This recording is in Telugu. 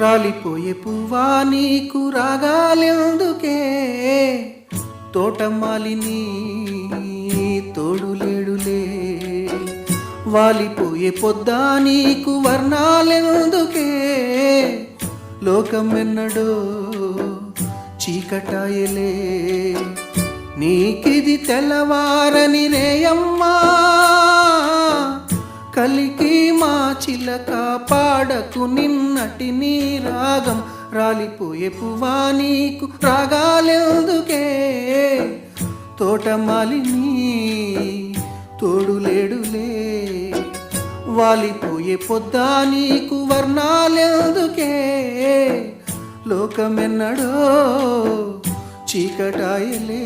రాలిపోయే పువ్వా నీకు రాగాలెందుకే, తోటమాలిని తోడులేడులే. వాలిపోయే పొద్దా నీకు వర్ణాలెందుకే, లోకమెన్నడో చీకటాయలే. నీకిది తెల్లవారని రేయమ్మా, కలికి మా చిలక పాడకు నిన్నటి నీ రాగం. రాలిపోయే పువ్వా నీకు రాగాలెందుకే, తోటమాలిని తోడులేడులే. వాలిపోయే పొద్దా నీకు వర్ణాలెందుకే, లోకమెన్నడో చీకటాయలే.